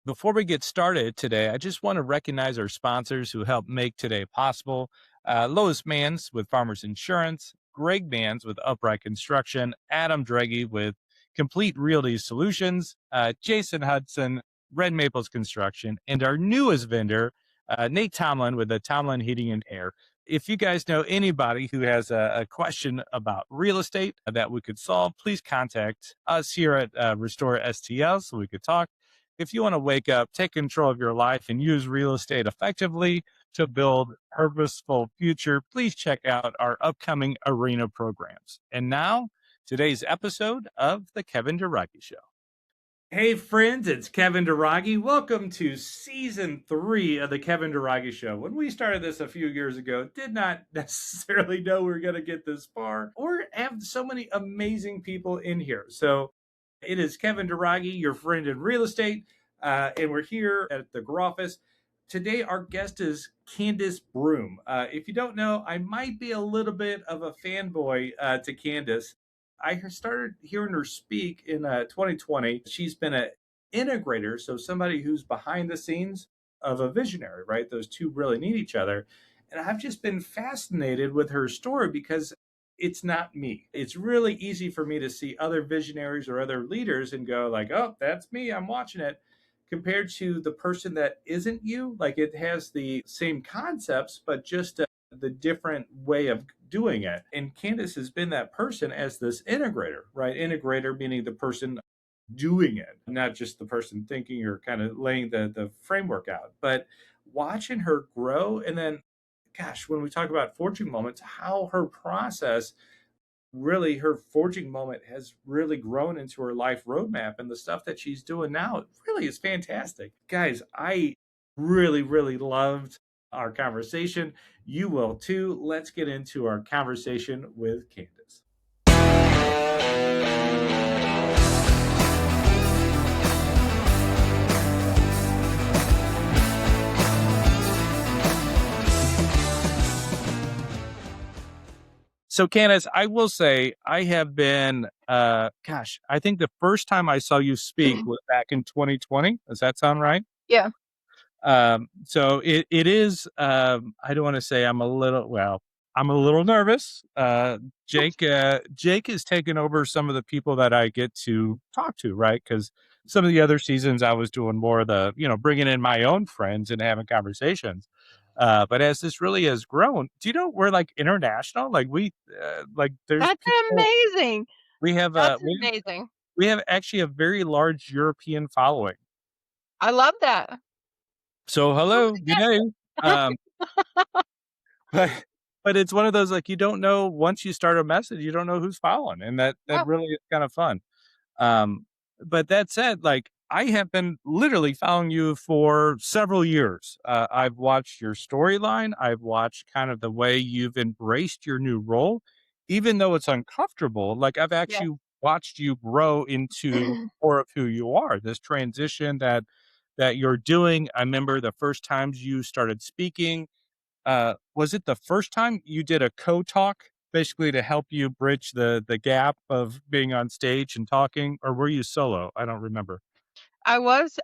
Before we get started today, I just want to recognize our sponsors who help make today possible. Lois Mans with Farmers Insurance, Greg Mans with Upright Construction, Adam Dregge with Complete Realty Solutions, Jason Hudson, Red Maples Construction, and our newest vendor, Nate Tomlin with the Tomlin Heating and Air. If you guys know anybody who has a question about real estate that we could solve, please contact us here at Restore STL so we could talk. If you want to wake up, take control of your life, and use real estate effectively to build a purposeful future, please check out our upcoming arena programs. And now, today's episode of The Kevin Duragi Show. Hey, friends, it's Kevin Duragi. Welcome to season 3 of The Kevin Duragi Show. When we started this a few years ago, did not necessarily know we were going to get this far or have so many amazing people in here. So, it is Kevin Duragi, your friend in real estate, and we're here at the office. Today, our guest is Kandas Broome. If you don't know, I might be a little bit of a fanboy to Kandas. I started hearing her speak in 2020. She's been an integrator, so somebody who's behind the scenes of a visionary, right? Those two really need each other. And I've just been fascinated with her story because it's not me. It's really easy for me to see other visionaries or other leaders and go like, oh, that's me. I'm watching it, compared to the person that isn't you. Like it has the same concepts, but just the different way of doing it. And Kandas has been that person as this integrator, right? Integrator meaning the person doing it, not just the person thinking or kind of laying the framework out, but watching her grow. And then, gosh, when we talk about forging moments, how her process really, her forging moment has really grown into her life roadmap, and the stuff that she's doing now really is fantastic. Guys, I really, really loved our conversation. You will too. Let's get into our conversation with Kandas. So, Kandas, I will say I have been, I think the first time I saw you speak was back in 2020. Does that sound right? Yeah. So it is, I don't want to say I'm a little nervous. Jake has taken over some of the people that I get to talk to, right? Because some of the other seasons I was doing more of the, bringing in my own friends and having conversations. But as this really has grown, do you know we're like international? Like there's That's people, amazing. we have, That's amazing. we have actually a very large European following. I love that. So Who's hello, the good day. Um, But but it's one of those, like, you don't know once you start a message, you don't know who's following, and that Oh, really is kind of fun. Um, but that said, like, I have been literally following you for several years. I've watched your storyline. I've watched kind of the way you've embraced your new role, even though it's uncomfortable. Like, I've yeah. actually watched you grow into more of who you are, this transition that you're doing. I remember the first times you started speaking, was it the first time you did a co-talk, basically to help you bridge the gap of being on stage and talking, or were you solo? I don't remember. I was,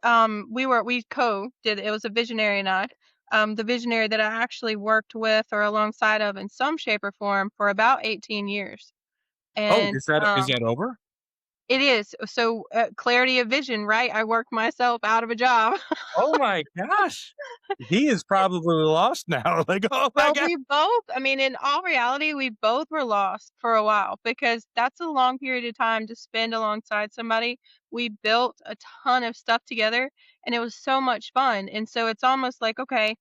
we co-did it was a visionary and I. The visionary that I actually worked with or alongside of in some shape or form for about 18 years. Oh, And, is that over? it is. So, clarity of vision, right? I worked myself out of a job. Oh my gosh. He is probably lost now. Like, oh my Well, god. I mean, in all reality, we both were lost for a while because that's a long period of time to spend alongside somebody. We built a ton of stuff together and it was so much fun. And so it's almost like, okay,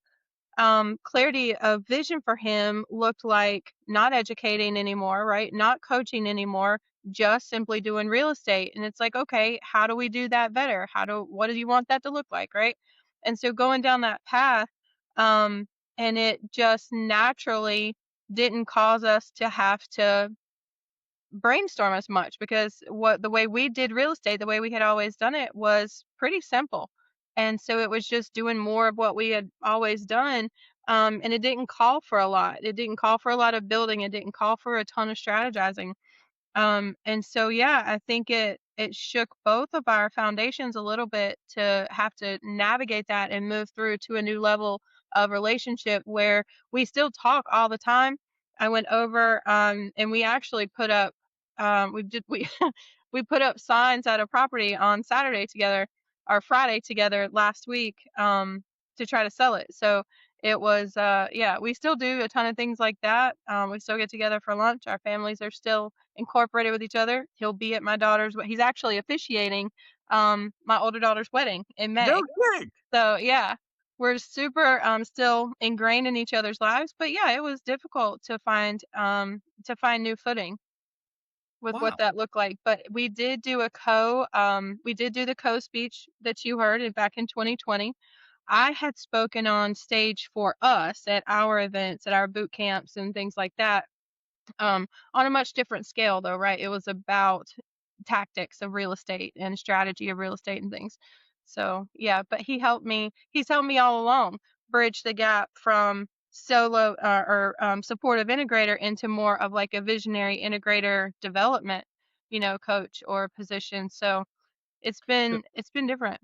clarity of vision for him looked like not educating anymore, right? Not coaching anymore, just simply doing real estate. And it's like, okay, how do we do that better? What do you want that to look like, right? And so going down that path, um, and it just naturally didn't cause us to have to brainstorm as much because the way we did real estate, the way we had always done it was pretty simple. And so it was just doing more of what we had always done. And it didn't call for a lot. It didn't call for a lot of building. It didn't call for a ton of strategizing. And so, yeah, I think it shook both of our foundations a little bit to have to navigate that and move through to a new level of relationship where we still talk all the time. I went over and we actually put up we we put up signs at a property on Saturday together or Friday together last week to try to sell it. So it was yeah, we still do a ton of things like that. We still get together for lunch. Our families are still incorporated with each other. He'll be at my daughter's he's actually officiating my older daughter's wedding in No May. kidding. So yeah, we're super still ingrained in each other's lives, but yeah, it was difficult to find new footing with what Wow. that looked like. But we did do we did do the co-speech that you heard back in 2020. I had spoken on stage for us at our events, at our boot camps and things like that. On a much different scale though, right? It was about tactics of real estate and strategy of real estate and things. So yeah, but he's helped me all along bridge the gap from solo supportive integrator into more of like a visionary integrator development, coach or position. So it's been different.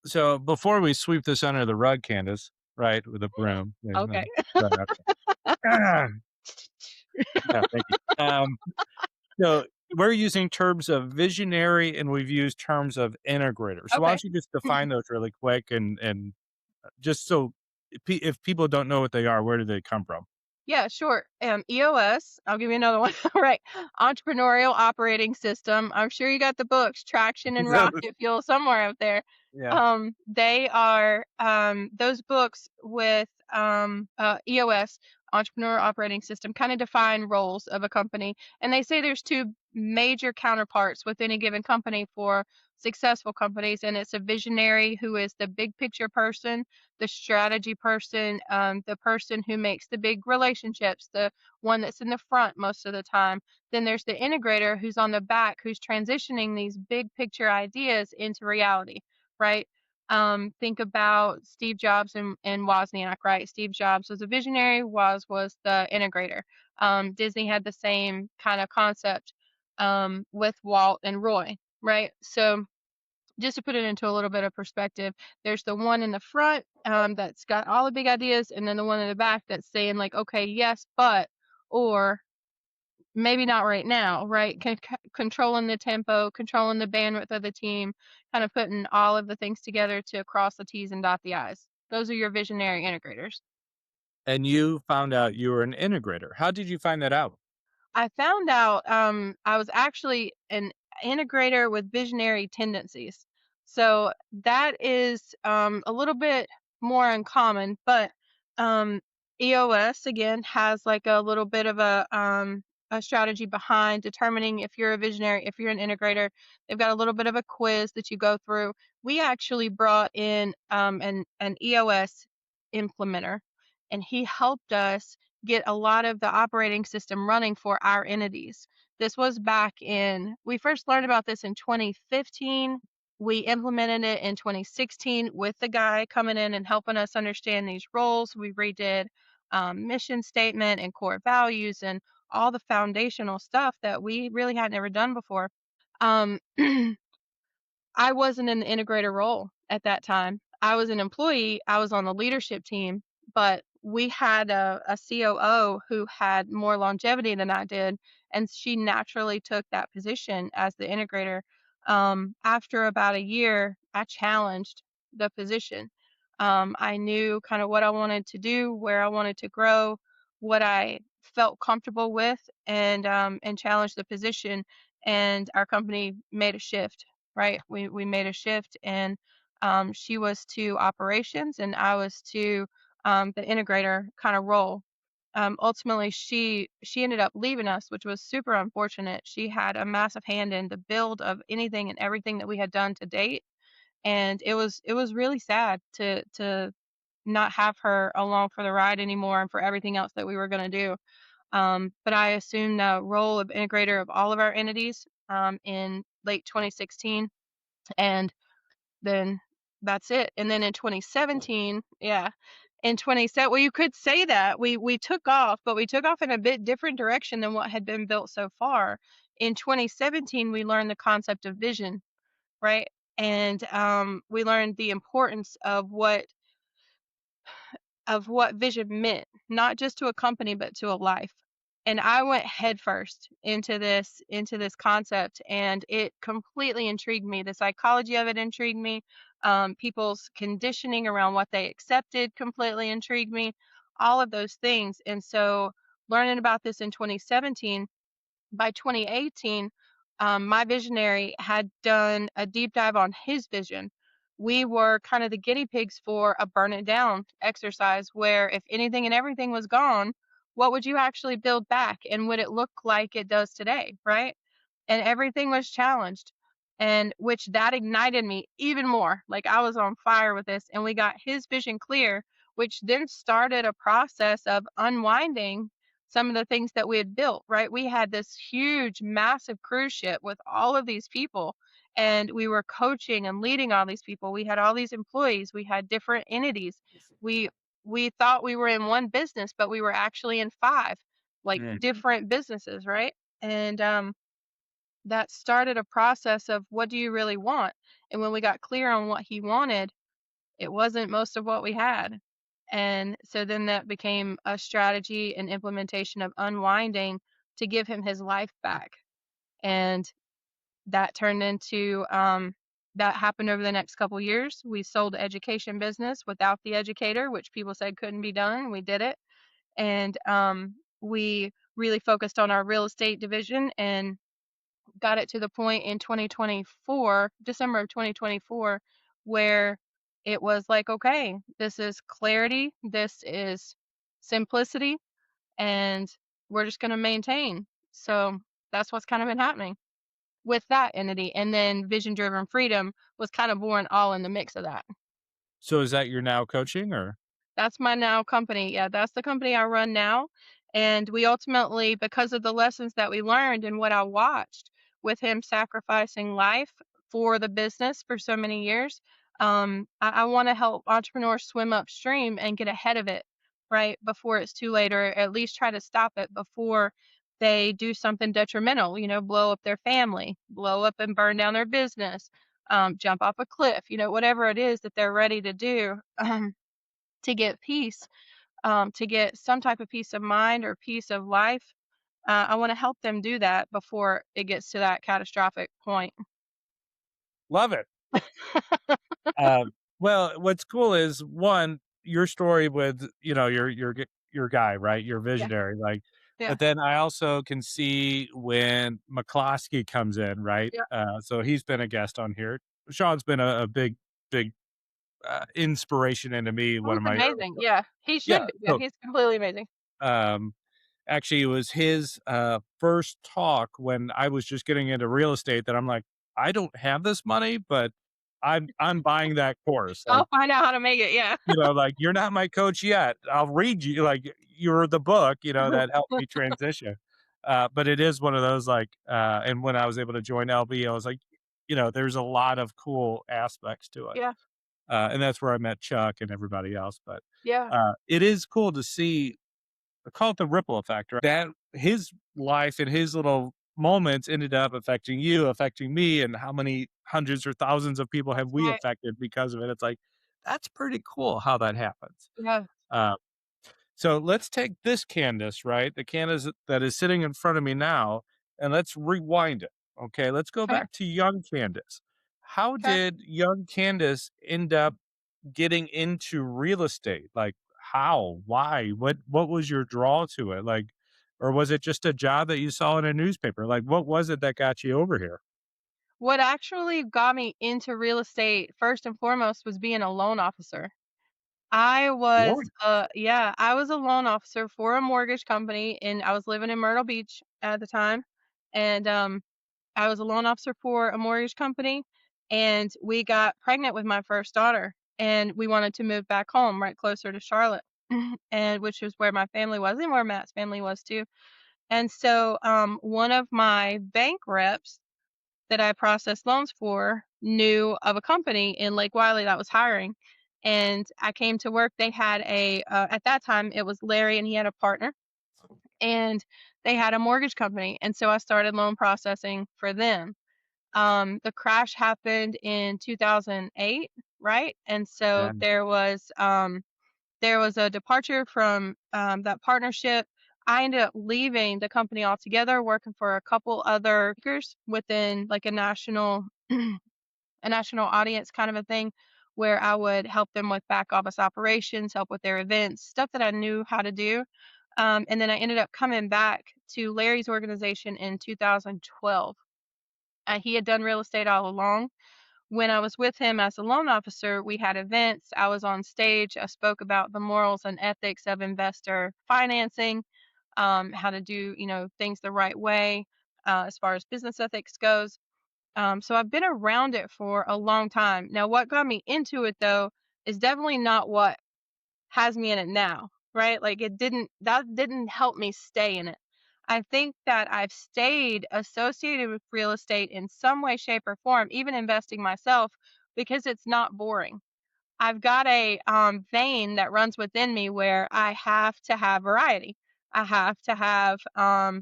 So before we sweep this under the rug, Candace, right, with a broom, Okay. right up. Ah, yeah, thank you. So we're using terms of visionary, and we've used terms of integrator. So why Okay. don't you just define those really quick, and just so if people don't know what they are, where do they come from? Yeah, sure. EOS, I'll give you another one. Right. Entrepreneurial Operating System. I'm sure you got the books, Traction and Rocket Fuel, somewhere out there. Yeah. They are those books with EOS, Entrepreneurial Operating System, kind of define roles of a company. And they say there's two major counterparts within a given company for successful companies. And it's a visionary who is the big picture person, the strategy person, the person who makes the big relationships, the one that's in the front most of the time. Then there's the integrator who's on the back, who's transitioning these big picture ideas into reality, right? Think about Steve Jobs and Wozniak, right? Steve Jobs was a visionary, Woz was the integrator. Disney had the same kind of concept with Walt and Roy, right? So just to put it into a little bit of perspective, there's the one in the front that's got all the big ideas, and then the one in the back that's saying like, okay, yes, but, or maybe not right now, right? Controlling the tempo, controlling the bandwidth of the team, kind of putting all of the things together to cross the T's and dot the I's. Those are your visionary integrators. And you found out you were an integrator. How did you find that out? I found out I was actually an integrator with visionary tendencies. So that is a little bit more uncommon, but um, EOS again has like a little bit of a strategy behind determining if you're a visionary, if you're an integrator. They've got a little bit of a quiz that you go through. We actually brought in an EOS implementer, and he helped us get a lot of the operating system running for our entities. This was we first learned about this in 2015. We implemented it in 2016 with the guy coming in and helping us understand these roles. We redid mission statement and core values and all the foundational stuff that we really had never done before. Um, I wasn't in the integrator role at that time. I was an employee. I was on the leadership team, but we had a COO who had more longevity than I did, and she naturally took that position as the integrator. After about a year, I challenged the position. I knew kind of what I wanted to do, where I wanted to grow, what I felt comfortable with, and challenged the position. And our company made a shift, right? We made a shift, and she was to operations, and I was to the integrator kind of role. Ultimately, she ended up leaving us, which was super unfortunate. She had a massive hand in the build of anything and everything that we had done to date, and it was really sad to not have her along for the ride anymore and for everything else that we were going to do. But I assumed the role of integrator of all of our entities in late 2016, and then that's it. And then in 2017, yeah, in 27, well, you could say that we took off, but we took off in a bit different direction than what had been built so far. in 2017, we learned the concept of vision, right? And we learned the importance of what vision meant, not just to a company, but to a life. And I went headfirst into this concept, and it completely intrigued me. The psychology of it intrigued me. People's conditioning around what they accepted completely intrigued me. All of those things. And so, learning about this in 2017, by 2018, my visionary had done a deep dive on his vision. We were kind of the guinea pigs for a burn it down exercise where if anything and everything was gone, what would you actually build back and would it look like it does today, right? And everything was challenged. And which that ignited me even more. Like I was on fire with this, and we got his vision clear, which then started a process of unwinding some of the things that we had built, right? We had this huge, massive cruise ship with all of these people, and we were coaching and leading all these people. We had all these employees, we had different entities. We we thought we were in one business, but we were actually in five, like Mm. different businesses, right? And that started a process of what do you really want? And when we got clear on what he wanted, it wasn't most of what we had. And so then that became a strategy and implementation of unwinding to give him his life back. And that turned into that happened over the next couple years. We sold the education business without the educator, which people said couldn't be done. We did it. And we really focused on our real estate division and got it to the point in 2024, December of 2024, where it was like, okay, this is clarity, this is simplicity, and we're just going to maintain. So that's what's kind of been happening with that entity. And then Vision Driven Freedom was kind of born all in the mix of that. So is that you're now coaching or? That's my now company. Yeah, that's the company I run now. And we ultimately, because of the lessons that we learned and what I watched with him sacrificing life for the business for so many years, I want to help entrepreneurs swim upstream and get ahead of it, right? Before it's too late, or at least try to stop it before they do something detrimental, blow up their family, blow up and burn down their business, jump off a cliff, whatever it is that they're ready to do. To get peace, to get some type of peace of mind or peace of life. I want to help them do that before it gets to that catastrophic point. Love it. Well, what's cool is one, your story with, your guy, right? Your Yeah, visionary, like, yeah, but then I also can see when McCloskey comes in, right? yeah. So he's been a guest on here. Sean's been a big, big inspiration into me. Oh, One he's of my early, amazing. Yeah, he yeah. should be. Yeah, So he's completely amazing. um, actually, it was his first talk when I was just getting into real estate that I'm like, I don't have this money, but I'm buying that course. Like, I'll find out how to make it. Yeah. like, "You're not my coach yet. I'll read you, like, you're the book, that helped me transition." But it is one of those, like, and when I was able to join LB, I was like, there's a lot of cool aspects to it. Yeah, And that's where I met Chuck and everybody else, but, yeah, it is cool to see, I call it the ripple effect, right? That his life and his little moments ended up affecting you, affecting me, and how many hundreds or thousands of people have that's we right. affected because of it? It's like, that's pretty cool how that happens. Yeah. Uh, so let's take this Candace, right? The Candace that is sitting in front of me now, and let's rewind it. Okay, let's go Okay. back to young Candace. How Okay. did young Candace end up getting into real estate? Like how? Why? What was your draw to it? Like, or was it just a job that you saw in a newspaper? Like what was it that got you over here? What actually got me into real estate first and foremost was being a loan officer. Lord. I was a loan officer for a mortgage company, and I was living in Myrtle Beach at the time. And I was a loan officer for a mortgage company, and we got pregnant with my first daughter, and we wanted to move back home, right closer to Charlotte, and which is where my family was and where Matt's family was too. And so one of my bank reps that I processed loans for knew of a company in Lake Wiley that was hiring. And I came to work. They had at that time, it was Larry and he had a partner. and they had a mortgage company, and so I started loan processing for them. The crash happened in 2008, right? And so Yeah. there was a departure from that partnership. I ended up leaving the company altogether, working for a couple other speakers within like a national audience kind of a thing, where I would help them with back office operations, help with their events, stuff that I knew how to do. And then I ended up coming back to Larry's organization in 2012. He had done real estate all along. When I was with him as a loan officer, we had events. I was on stage. I spoke about the morals and ethics of investor financing, how to do, things the right way, as far as business ethics goes. So I've been around it for a long time. Now, what got me into it though is definitely not what has me in it now, right? Like that didn't help me stay in it. I think that I've stayed associated with real estate in some way, shape, or form, even investing myself, because it's not boring. I've got a vein that runs within me where I have to have variety. I have to have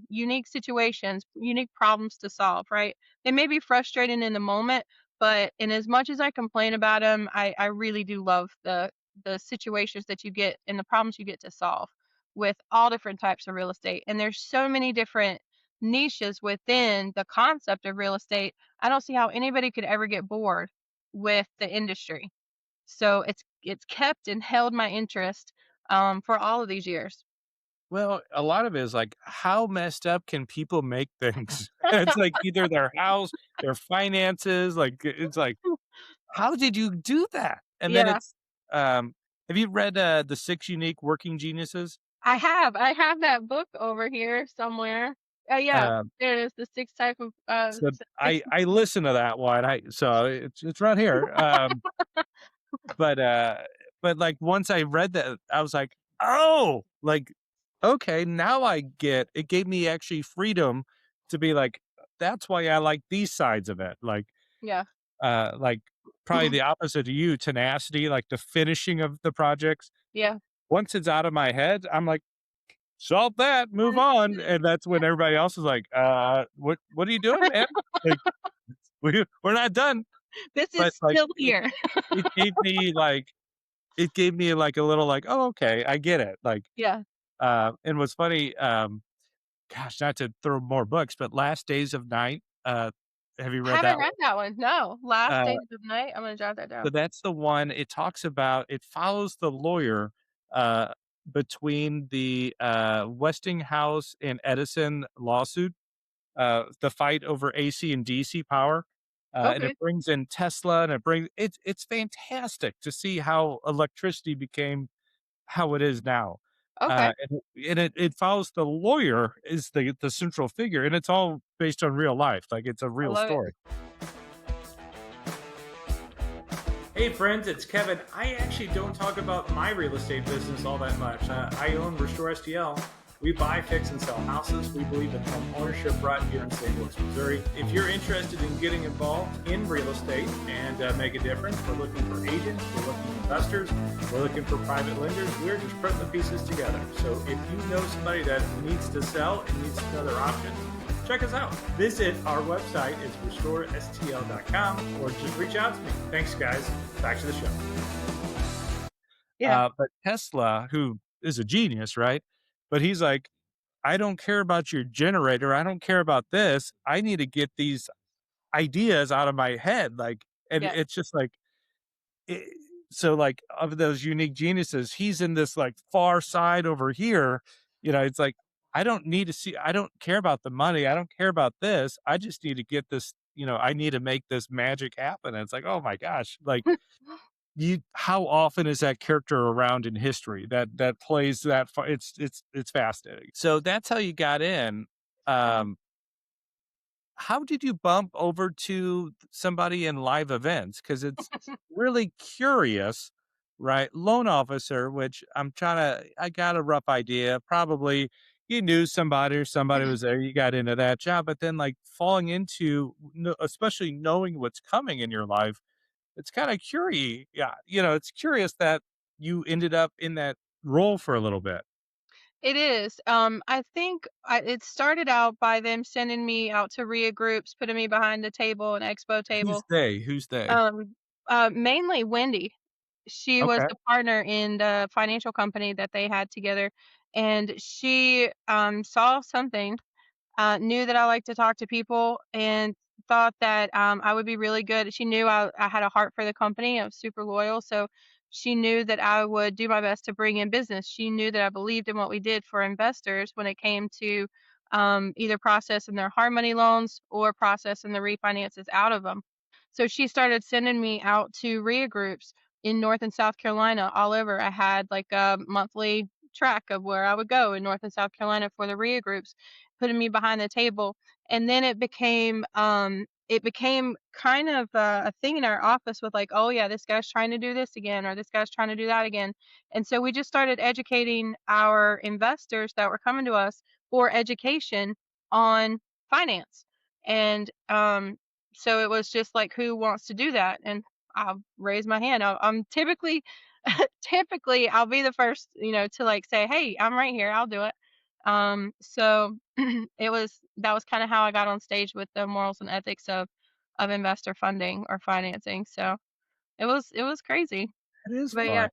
unique situations, unique problems to solve, right? They may be frustrating in the moment, but in as much as I complain about them, I really do love the situations that you get and the problems you get to solve with all different types of real estate. And there's so many different niches within the concept of real estate. I don't see how anybody could ever get bored with the industry. So it's kept and held my interest, for all of these years. Well, a lot of it is like, how messed up can people make things? It's like either their house, their finances, like, it's like, how did you do that? And then Yeah, it's, have you read, The 6 Unique Working Geniuses? I have that book over here somewhere. Yeah, Um, there it is, the 6 type of, so 6. I listen to that one, so it's right here, but, uh but, like, once I read that, I was like, "Oh!" Like, "Okay, now I get." It gave me actually freedom to be like, "That's why I like these sides of it." Yeah. Like, probably the opposite to you, tenacity, like, the finishing of the projects. Yeah. Once it's out of my head, I'm like, "Solve that, move on," and that's when everybody else is like, what are you doing, man?" Like, we're not done." This is But, like, still here. it gave me, like it gave me, like, a little, like, "Oh, okay, I get it." Like, Yeah. and what's funny, gosh, not to throw more books, but Last Days of Night, have you read Haven't that read one? that one, no. Last Uh, Days of Night, I'm gonna jot that so down. that's the one it talks about it follows the lawyer, uh, between the, Westinghouse and Edison lawsuit, the fight over AC and DC power, and Okay, it brings in Tesla, and it's fantastic to see how electricity became how it is now. okay. And it follows the lawyer is the central figure, and it's all based on real life, like, it's a I real love it. story. Hey friends, it's Kevin. I actually don't talk about my real estate business all that much. I own Restore STL. We buy, fix, and sell houses. We believe in home ownership right here in St. Louis, Missouri. If you're interested in getting involved in real estate and make a difference, we're looking for agents, we're looking for investors, we're looking for private lenders. We're just putting the pieces together. So if you know somebody that needs to sell and needs another option, check us out. Visit our website, it's restorestl.com, or just reach out to me. Thanks, guys. Back to the show. Yeah. But Tesla, who is a genius, right? But he's like, I don't care about your generator. I don't care about this. I need to get these ideas out of my head. Like, and Yeah. it's just like, it, so like of those unique geniuses, he's in this like far side over here. It's like, I don't need to see, I don't care about the money. I don't care about this. I just need to get this, I need to make this magic happen. And it's like, oh my gosh, like, how often is that character around in history that plays that far? It's fascinating. So that's how you got in. Yeah. Um, how did you bump over to somebody in live events? Because it's really curious, right? Loan officer, which I got a rough idea. Probably you knew somebody or somebody was there. You got into that job, but then like falling into, especially knowing what's coming in your life, it's kinda curious, yeah, it's curious that you ended up in that role for a little bit. It is. I think it started out by them sending me out to RIA groups, putting me behind the table, an expo Who's table. they? Who's they? Um, Mainly Wendy. She was Okay. the partner in the financial company that they had together, and she saw something, knew that I like to talk to people, and thought that I would be really good. She knew I had a heart for the company. I was super loyal. So she knew that I would do my best to bring in business. She knew that I believed in what we did for investors when it came to either processing their hard money loans or processing the refinances out of them. So she started sending me out to RIA groups in North and South Carolina, all over. I had like a monthly track of where I would go in North and South Carolina for the RIA groups, putting me behind the table. And then it became kind of a thing in our office with like, oh yeah, this guy's trying to do this again, or this guy's trying to do that again. And so we just started educating our investors that were coming to us for education on finance. And so it was just like, who wants to do that? And I'll raise my hand. I'm typically typically I'll be the first, to like say, hey, I'm right here, I'll do it. So that was kind of how I got on stage with the morals and ethics of investor funding or financing. So it was crazy. It is But yeah, fun.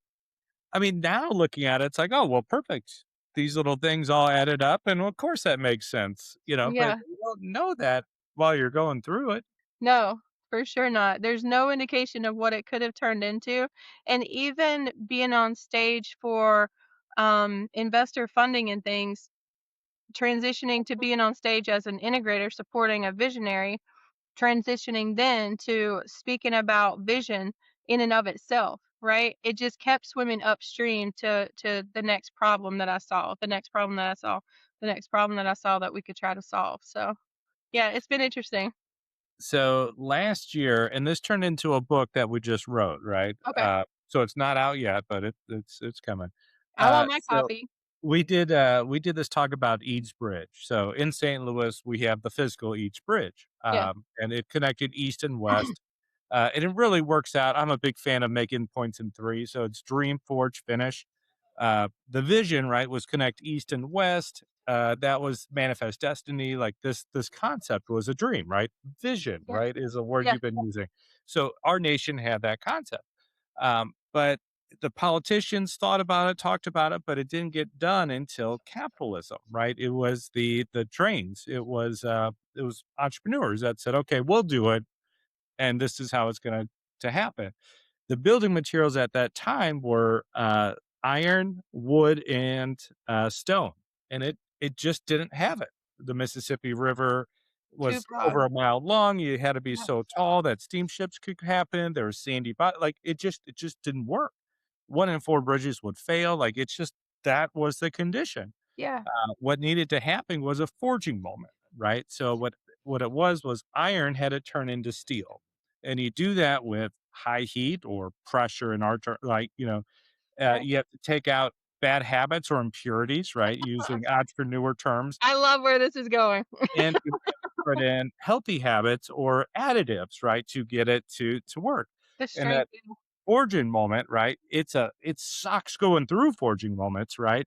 I mean, now looking at it, it's like, oh, well, perfect. These little things all added up, and of course that makes sense, but yeah, you don't know that while you're going through it. no, for sure not. There's no indication of what it could have turned into. And even being on stage for investor funding and things, transitioning to being on stage as an integrator supporting a visionary, transitioning then to speaking about vision in and of itself, right? It just kept swimming upstream to the next problem that I saw, the next problem that I saw, the next problem that I saw that we could try to solve. So yeah, it's been interesting. So last year, and this turned into a book that we just wrote, right? Okay. So it's not out yet, but it's coming. I want my So copy. we did this talk about Eads Bridge. So in St. Louis, we have the physical Eads Bridge, Yeah. and it connected east and west. And it really works out. I'm a big fan of making points in three, so it's dream, forge, finish. The vision, right, was connect east and west. That was manifest destiny. Like this concept was a dream, right? Vision, Yeah. right, is a word Yeah. you've been using. So our nation had that concept, but the politicians thought about it, talked about it, but it didn't get done until capitalism, right? It was the trains. It was entrepreneurs that said, okay, we'll do it, and this is how it's going to happen. The building materials at that time were iron, wood, and stone, and it just didn't have it. The Mississippi River Too was broad. over a mile long. You had to be Yeah. so tall that steamships could happen. There was sandy, but like it just didn't work. One in four bridges would fail. Like it's just that was the condition. Yeah. What needed to happen was a forging moment, right? So what it was iron had to turn into steel, and you do that with high heat or pressure in our term, like Yeah. you have to take out bad habits or impurities, right? Using entrepreneur terms, I love where this is going. and you have to put in healthy habits or additives, right, to get it to work. The And strength. that forging moment, right? It sucks going through forging moments, right?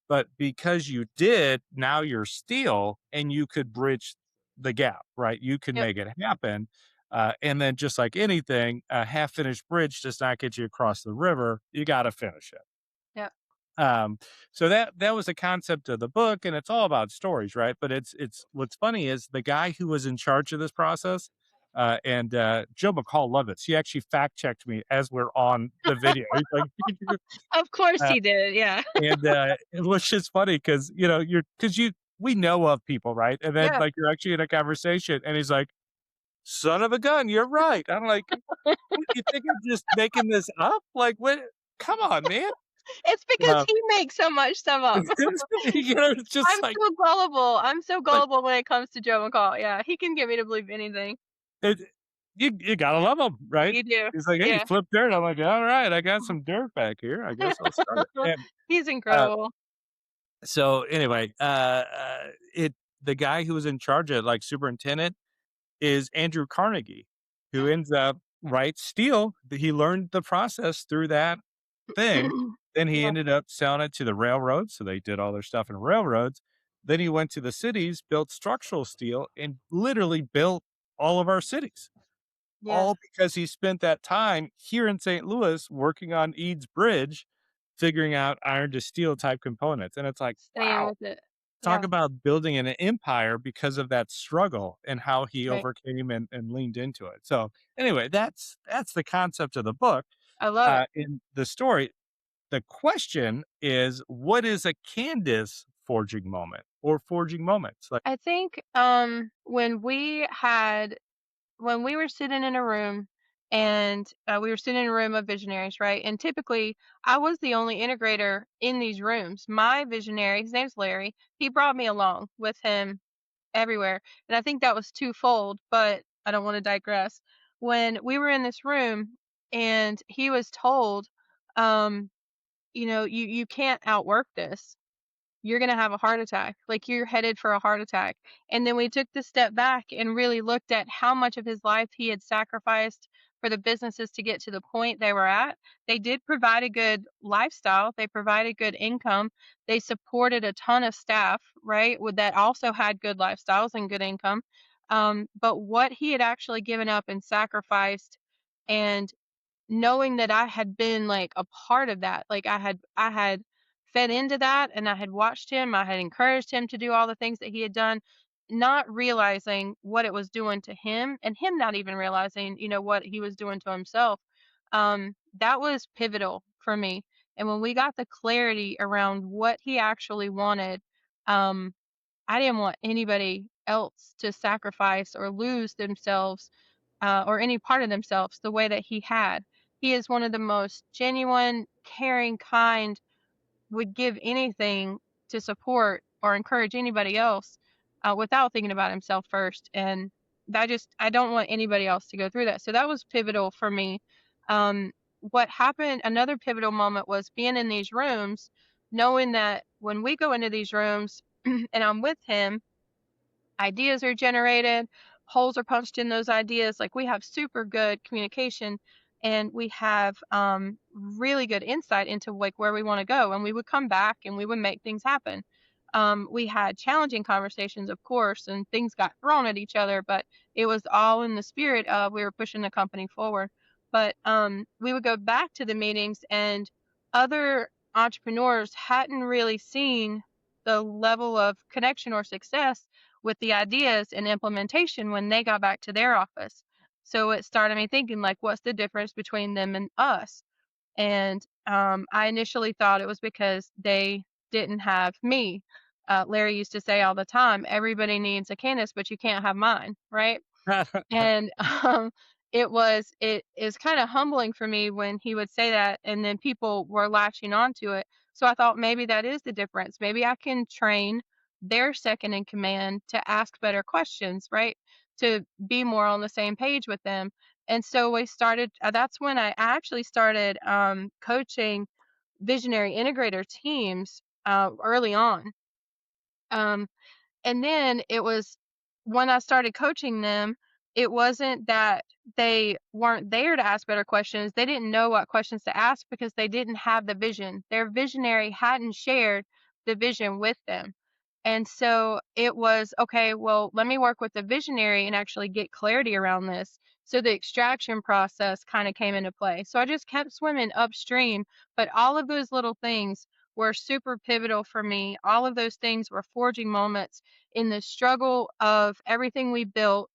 But because you did, now you're steel and you could bridge the gap, right? You can Yep. make it happen. And then just like anything, a half finished bridge does not get you across the river. You got to finish it. Yep. Um, so that was the concept of the book, and it's all about stories, right? But it's what's funny is the guy who was in charge of this process, and Joe McCall Lovitz, he actually fact checked me as we're on the video. He's like, Of course uh, he did. Yeah. and it was just funny because we know of people, right? And then Yeah. like you're actually in a conversation, and he's like, "Son of a gun, you're right." I'm like, "What, you think I'm just making this up? Like, what? Come on, man." It's because Uh, he makes so much stuff up. it's just I'm like so gullible. I'm so like gullible when it comes to Joe McCall. Yeah, he can get me to believe anything. it, you gotta love him, right? You do. He's like, "Hey, you Yeah. flip dirt." I'm like, "All right, I got some dirt back here. I guess I'll start it." And He's uh, incredible. so anyway, it the guy who was in charge of like superintendent is Andrew Carnegie, who ends up right steel. He learned the process through that thing. Then he Yeah, ended up selling it to the railroads, so they did all their stuff in railroads. Then he went to the cities, built structural steel, and literally built all of our cities, yeah, all because he spent that time here in St. Louis working on Eads Bridge, figuring out iron to steel type components. And it's like, staying wow, with it. talk Yeah, about building an empire because of that struggle and how he right. overcame and leaned into it. So anyway, that's the concept of the book. I love it. In the story, the question is, what is a Candace forging moment or forging moments? Like, I think, when we were sitting in a room and we were sitting in a room of visionaries, right? And typically, I was the only integrator in these rooms. My visionary, his name's Larry, he brought me along with him everywhere. And I think that was twofold, but I don't want to digress. When we were in this room and he was told, um, you can't outwork this, you're going to have a heart attack. Like you're headed for a heart attack. And then we took the step back and really looked at how much of his life he had sacrificed for the businesses to get to the point they were at. They did provide a good lifestyle, they provided good income, they supported a ton of staff, right? With that also had good lifestyles and good income. But what he had actually given up and sacrificed, and knowing that I had been, like, a part of that, like, I had fed into that, and I had watched him, I had encouraged him to do all the things that he had done, not realizing what it was doing to him, and him not even realizing, what he was doing to himself. That was pivotal for me, and when we got the clarity around what he actually wanted, um, I didn't want anybody else to sacrifice or lose themselves, or any part of themselves the way that he had. He is one of the most genuine, caring, kind, would give anything to support or encourage anybody else without thinking about himself first. And I don't want anybody else to go through that. So that was pivotal for me. What happened, another pivotal moment was being in these rooms, knowing that when we go into these rooms and I'm with him, ideas are generated, holes are punched in those ideas. Like we have super good communication and we have really good insight into like where we want to go. And we would come back and we would make things happen. We had challenging conversations, of course, and things got thrown at each other, but it was all in the spirit of we were pushing the company forward. But we would go back to the meetings and other entrepreneurs hadn't really seen the level of connection or success with the ideas and implementation when they got back to their office. So it started me thinking, like, what's the difference between them and us? And I initially thought it was because they didn't have me. Larry used to say all the time, everybody needs a Candace, but you can't have mine, right? And, it is kinda humbling for me when he would say that, and then people were latching onto it. So I thought maybe that is the difference. Maybe I can train their second in command to ask better questions, right? To be more on the same page with them. And so we started that's when I actually started, coaching visionary integrator teams, early on. Um, and then it was when I started coaching them, it wasn't that they weren't there to ask better questions. They didn't know what questions to ask because they didn't have the vision. Their visionary hadn't shared the vision with them. And so it was, okay, well, let me work with the visionary and actually get clarity around this. So the extraction process kind of came into play. So I just kept swimming upstream, but all of those little things were super pivotal for me. All of those things were forging moments in the struggle of everything we built,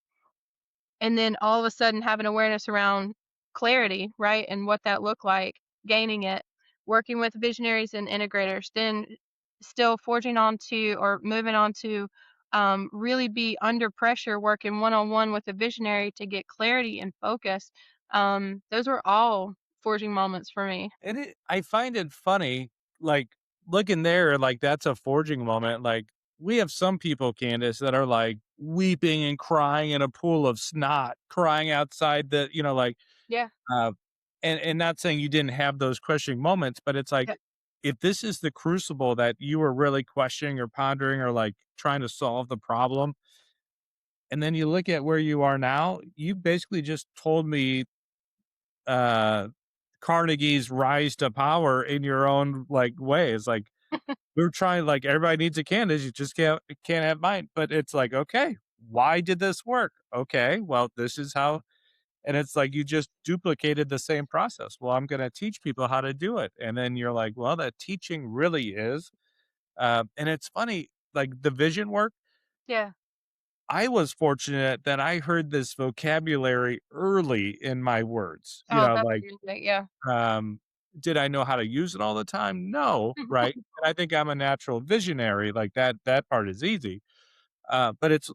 and then all of a sudden having awareness around clarity, right? And what that looked like, gaining it, working with visionaries and integrators, then still forging on to or moving on to really be under pressure, working one on one with a visionary to get clarity and focus. Those were all forging moments for me. and I find it funny, like looking there, like that's a forging moment. Like we have some people, Candace, that are like weeping and crying in a pool of snot, crying outside the, like, Yeah. uh, and not saying you didn't have those questioning moments, but it's like Yeah. if this is the crucible that you were really questioning or pondering or like trying to solve the problem, and then you look at where you are now, you basically just told me, uh Carnegie's rise to power in your own like way. It's like we're trying like everybody needs a Candace, you just can't have mine. But it's like, okay, why did this work? Okay, well, this is how and it's like you just duplicated the same process. Well, I'm gonna teach people how to do it. And then you're like, well, that teaching really is. And it's funny, like the vision work, Yeah. I was fortunate that I heard this vocabulary early in my words. Oh, that's great, yeah. Um, did I know how to use it all the time? No, right? And I think I'm a natural visionary, like that part is easy. But it's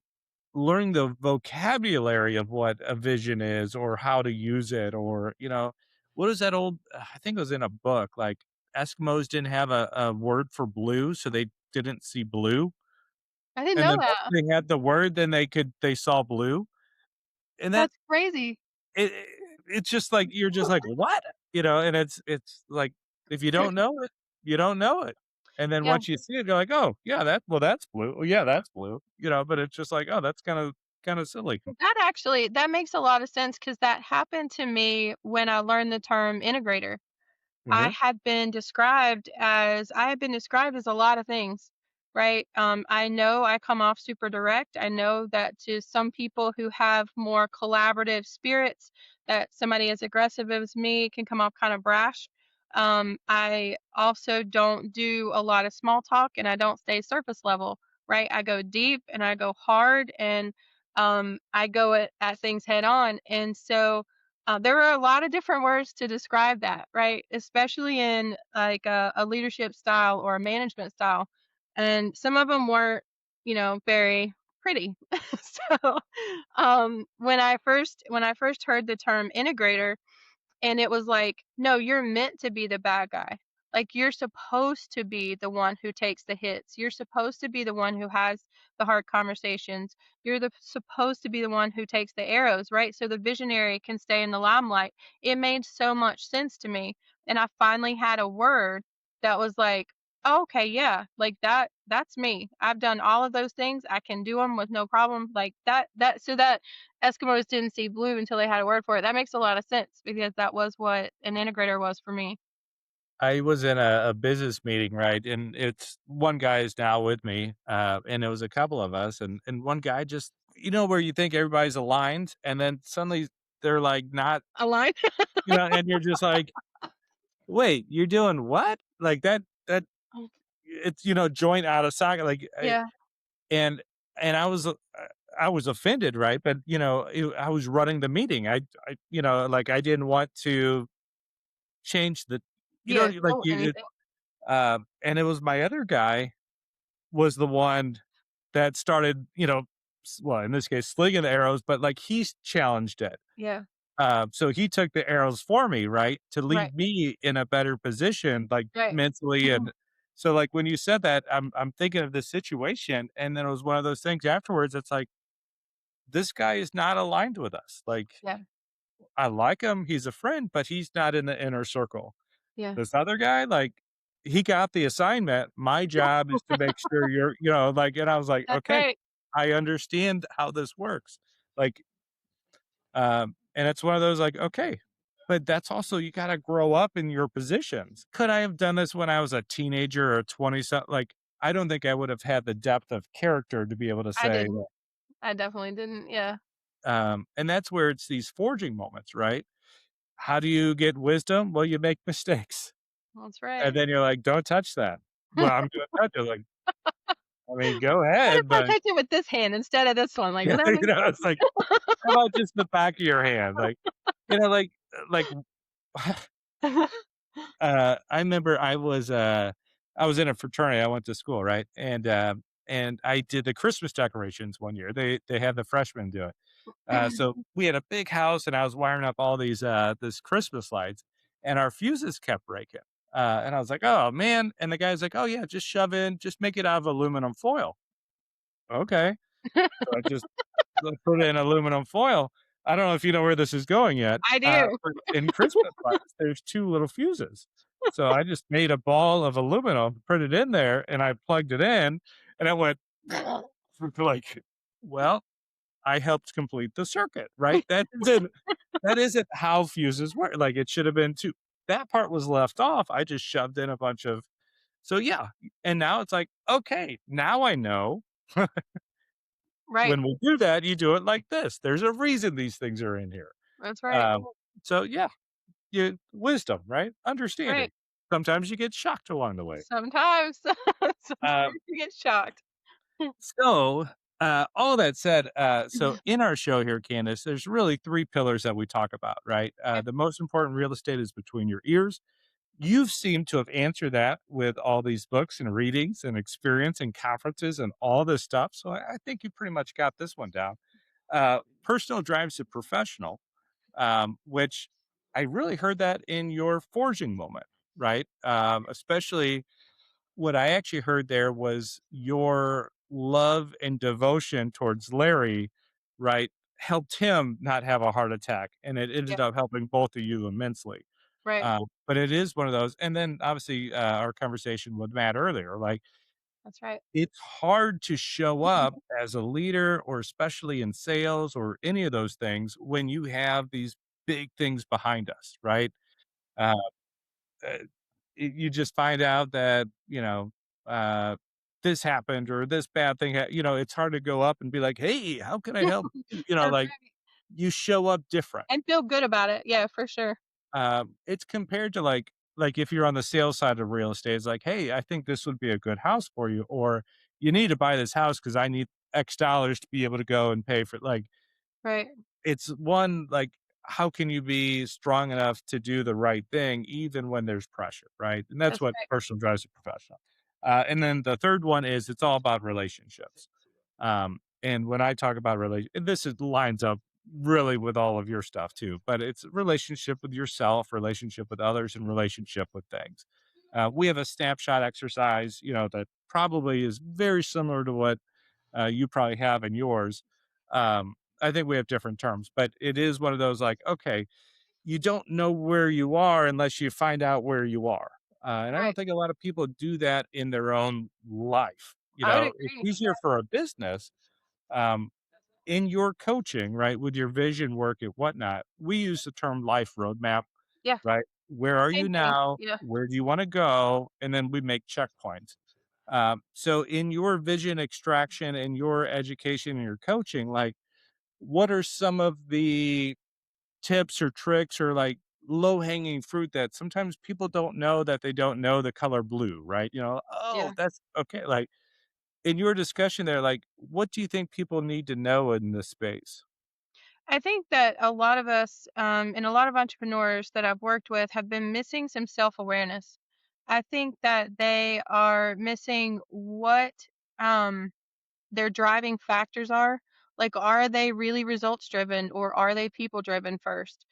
learning the vocabulary of what a vision is or how to use it or, what is that old I think it was in a book, like Eskimos didn't have a word for blue, so they didn't see blue. I didn't And know then once that. they had the word, then they saw blue. And that That's crazy. it it's just like you're just like, "What?" And it's like, if you don't know it, you don't know it. And then Yeah. once you see it, you're like, "Oh, yeah, that's blue. Oh, yeah, that's blue." But it's just like, "Oh, that's kinda silly." That makes a lot of sense because that happened to me when I learned the term integrator. Mhm. I have been described as a lot of things, right? I know I come off super direct. I know that to some people who have more collaborative spirits, that somebody as aggressive as me can come off kind of brash. I also don't do a lot of small talk and I don't stay surface level, right? I go deep and I go hard and I go at things head on. And so there are a lot of different words to describe that, right? Especially in like a leadership style or a management style. And some of them weren't, very pretty. So when I first heard the term integrator, and it was like, "No, you're meant to be the bad guy. Like, you're supposed to be the one who takes the hits. You're supposed to be the one who has the hard conversations. You're supposed to be the one who takes the arrows, right? So the visionary can stay in the limelight." It made so much sense to me, and I finally had a word that was like, "Oh, okay, yeah, like that's me. I've done all of those things. I can do them with no problem." Like that Eskimos didn't see blue until they had a word for it. That makes a lot of sense because that was what an integrator was for me. I was in a business meeting, right? And it's one guy is now with me, and it was a couple of us, and one guy just where you think everybody's aligned, and then suddenly they're like not, A line? and you're just like, "Wait, you're doing what?" Like that it's joint out of socket, like, Yeah, and and I was offended, right? But I was running the meeting. Like I didn't want to change the, yeah, like oh, you. anything. And it was my other guy was the one that started, well, in this case, slinging the arrows, but like he's challenged it. Yeah, So he took the arrows for me, right, to right, leave me in a better position, like right. mentally, and so like when you said that, I'm thinking of this situation, and then it was one of those things afterwards. It's like this guy is not aligned with us. Like Yeah, I like him, he's a friend, but he's not in the inner circle. yeah. This other guy, like, he got the assignment. My job is to make sure you're like and I was like, That's "Okay, right. I understand how this works." Like, and it's one of those like, "Okay." But that's also you gotta grow up in your positions. Could I have done this when I was a teenager or 20 something? Like, I don't think I would have had the depth of character to be able to I say didn't. I definitely didn't, yeah. and that's where it's these forging moments, right? How do you get wisdom? Well, you make mistakes. That's And right. then you're like, "Don't touch that." "Well, I'm gonna touch it." Like, I mean, go What if ahead, I but touch it with this hand instead of this one? Like, would that make it's like, how about just the back of your hand? Like, like like, sense? I remember I was in a fraternity, I went to school, right? And I did the Christmas decorations one year. They had the freshmen do it. So we had a big house, and I was wiring up all this Christmas lights, and our fuses kept breaking. And I was like, "Oh, man." And the guy's like, "Oh, yeah, just make it out of aluminum foil." Okay. So I just put it in aluminum foil. I don't know if you know where this is going yet. I do. But in Christmas lights, there's 2 little fuses. So I just made a ball of aluminum, put it in there, and I plugged it in, and it went for like, well, I helped complete the circuit, right? That isn't how fuses work. Like, it should have been 2. that part was left off. I just shoved in a bunch of so yeah, and now it's like, okay, now I know Right. when we do that, you do it like this. There's a reason these things are in here. That's right. Um, so yeah, you wisdom, right? Understanding. Right. Sometimes you get shocked along the way. Sometimes. Um, Sometimes you get shocked. so all that said, so in our show here, Candace, there's really three pillars that we talk about, right? Okay. The most important real estate is between your ears. You've seemed to have answered that with all these books and readings and experience and conferences and all this stuff. So I think you pretty much got this one down. Personal drives to professional, which I really heard that in your forging moment, right? Especially what I actually heard there was your love and devotion towards Larry, right? Helped him not have a heart attack. And it Yeah. ended up helping both of you immensely. Right. But it is one of those. And then obviously, our conversation with Matt earlier, like That's right. it's hard to show up as a leader or especially in sales or any of those things when you have these big things behind us, right? Uh, uh, you just find out that, uh, this happened or this bad thing, it's hard to go up and be like, hey, how can I help you? That's Like right. you show up different. And feel good about it. Yeah, for sure. It's compared to like if you're on the sales side of real estate, it's like, "Hey, I think this would be a good house for you," or "You need to buy this house because I need X dollars to be able to go and pay for it." Like, Right. it's one, like, how can you be strong enough to do the right thing even when there's pressure, right? And that's That's what right. personal drives a professional. And then the third one is it's all about relationships. And when I talk about this is lines up really with all of your stuff too, but it's relationship with yourself, relationship with others, and relationship with things. We have a snapshot exercise, that probably is very similar to what you probably have in yours. I think we have different terms, but it is one of those like, okay, you don't know where you are unless you find out where you are. And I don't Right. think a lot of people do that in their own life. I would It's agree. easier for a business. Um, in your coaching, right, with your vision work and whatnot, we use the term life roadmap, Yeah. right? Where are Same you thing. now? Yeah. Where do you want to go? And then we make checkpoints. So in your vision extraction and your education and your coaching, like what are some of the tips or tricks or like low hanging fruit that sometimes people don't know that they don't know the color blue, right? Oh, Yeah. that's okay. Like in your discussion there, like what do you think people need to know in this space? I think that a lot of us, and a lot of entrepreneurs that I've worked with have been missing some self-awareness. I think that they are missing what, um, their driving factors are. Like, are they really results driven or are they people driven first?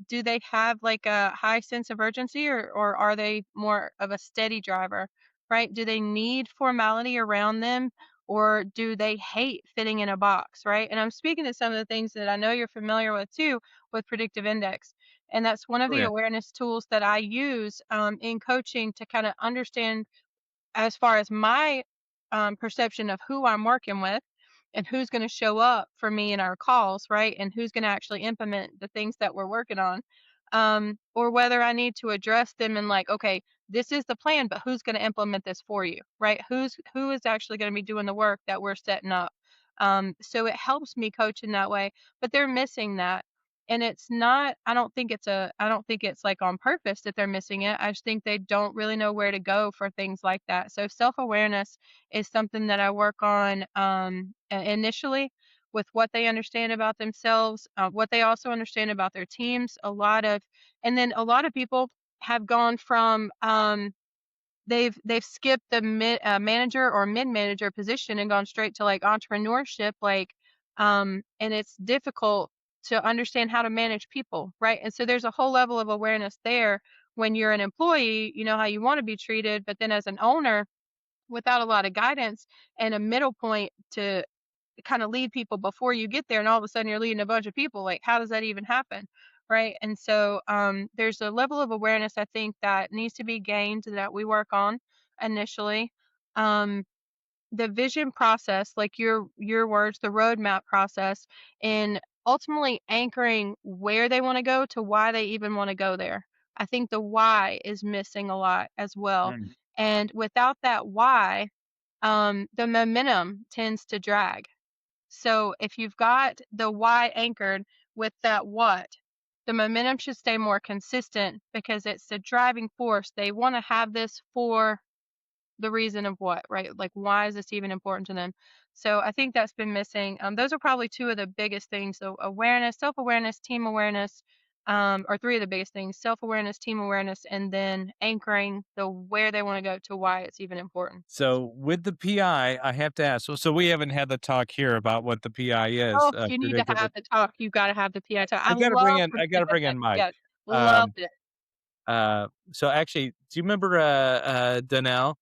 Do they have like a high sense of urgency or are they more of a steady driver, right? Do they need formality around them or do they hate fitting in a box, right? And I'm speaking to some of the things that I know you're familiar with too with predictive index. And that's one of Oh the yeah. awareness tools that I use in coaching to kind of understand as far as my perception of who I'm working with and who's going to show up for me in our calls, right? And who's going to actually implement the things that we're working on. Or whether I need to address them and like, okay, this is the plan, but who's going to implement this for you, right? Who is actually going to be doing the work that we're setting up. So it helps me coach in that way, but they're missing that. And it's not, I don't think it's like on purpose that they're missing it. I just think they don't really know where to go for things like that. So self-awareness is something that I work on initially with what they understand about themselves, what they also understand about their teams. And then a lot of people have gone from they've skipped the manager or mid manager position and gone straight to like entrepreneurship, like and it's difficult to understand how to manage people, right? And so there's a whole level of awareness there. When you're an employee, you know how you want to be treated, but then as an owner, without a lot of guidance and a middle point to kind of lead people before you get there, and all of a sudden you're leading a bunch of people, like how does that even happen, right? And so there's a level of awareness I think that needs to be gained that we work on initially. um, the vision process, like your words, the roadmap process in ultimately anchoring where they want to go to why they even want to go there. I think the why is missing a lot as well. Mm. And without that why, the momentum tends to drag. So if you've got the why anchored with that what, the momentum should stay more consistent because it's the driving force. They want to have this for the reason of what, right? Like, why is this even important to them? So I think that's been missing. Those are probably two of the biggest things. So awareness, self-awareness, team awareness, are three of the biggest things: self-awareness, team awareness, and then anchoring the where they want to go to why it's even important. So with the PI, I have to ask. So we haven't had the talk here about what the PI is. Oh, you need to Predictive. have the talk. You got to have the PI talk. I I got to bring love in. I got to predictive bring in index. Mike. Yes, Um, loved it. so actually, do you remember Danelle?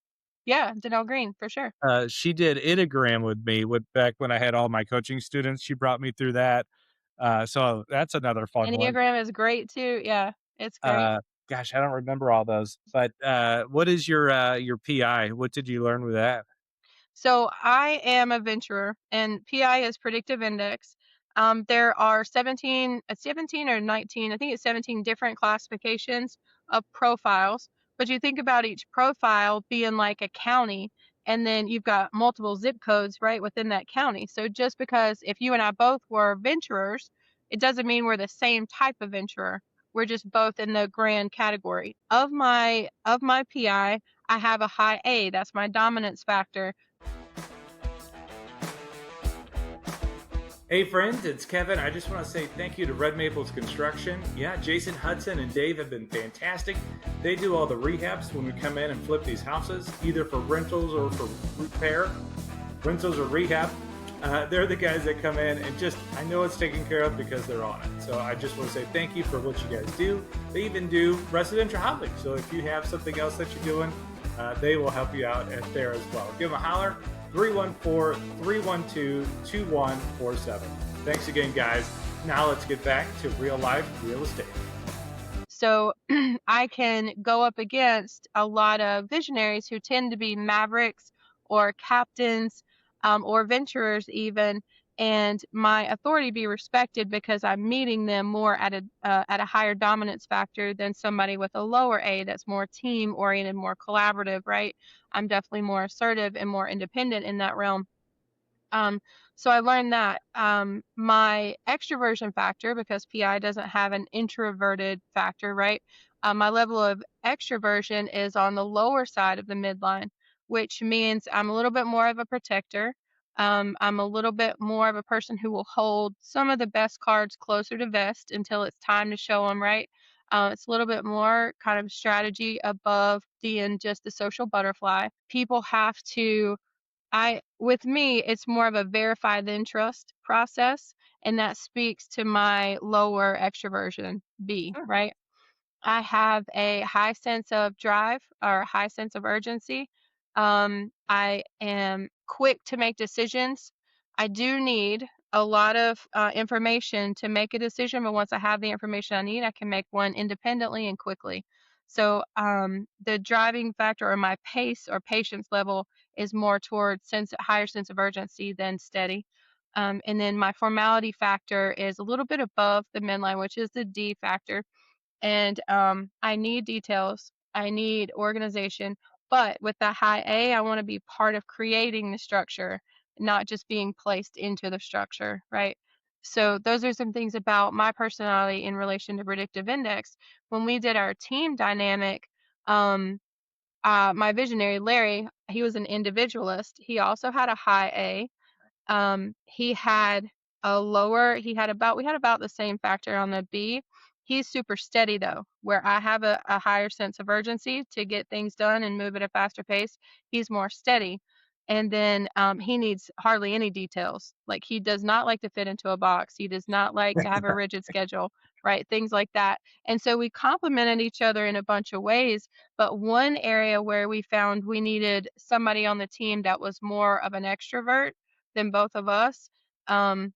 Yeah, Danelle Green for sure. She did Itagram with me with back when I had all my coaching students. She brought me through that. So that's another fun one. Enneagram is great too. Yeah, it's great. Uh, Gosh, I don't remember all those. But what is your PI? What did you learn with that? So I am a venturer, and PI is predictive index. There are 17 or 19, I think it's 17 different classifications of profiles. But you think about each profile being like a county, and then you've got multiple zip codes right within that county. So just because if you and I both were venturers, it doesn't mean we're the same type of venturer. We're just both in the grand category. Of my PI, I have a high A. That's my dominance factor. Hey friends, it's Kevin. I just want to say thank you to Red Maples Construction. Yeah, Jason Hudson and Dave have been fantastic. They do all the rehabs when we come in and flip these houses, either for rentals or for repair, rentals or rehab. They're the guys that come in and just, I know it's taken care of because they're on it. So I just want to say thank you for what you guys do. They even do residential housing. So if you have something else that you're doing, they will help you out at there as well. Give them a holler. 314-312-2147. Thanks again, guys. Now let's get back to real life real estate. So I can go up against a lot of visionaries who tend to be mavericks or captains, or venturers even, and my authority be respected because I'm meeting them more at a higher dominance factor than somebody with a lower A that's more team oriented, more collaborative, right? I'm definitely more assertive and more independent in that realm. Um, so I learned that my extroversion factor, because PI doesn't have an introverted factor, right? My level of extroversion is on the lower side of the midline, which means I'm a little bit more of a protector. I'm a little bit more of a person who will hold some of the best cards closer to vest until it's time to show them, right? It's a little bit more kind of strategy above being just the social butterfly. People have to with me, it's more of a verify then trust process, and that speaks to my lower extroversion B, right? I have a high sense of drive or a high sense of urgency. I am quick to make decisions. I do need a lot of information to make a decision, but once I have the information I need, I can make one independently and quickly. So the driving factor or my pace or patience level is more towards higher sense of urgency than steady. And then my formality factor is a little bit above the midline, which is the D factor, and I need details. I need organization. But with that high A, I want to be part of creating the structure, not just being placed into the structure, right? So those are some things about my personality in relation to predictive index. When we did our team dynamic, um, my visionary Larry, he was an individualist. He also had a high A. He had he had about, we had about the same factor on the B. He's super steady though, where I have a higher sense of urgency to get things done and move at a faster pace. He's more steady. And then he needs hardly any details. Like, he does not like to fit into a box. He does not like to have a rigid schedule, right? Things like that. And so we complemented each other in a bunch of ways. But one area where we found we needed somebody on the team that was more of an extrovert than both of us, um,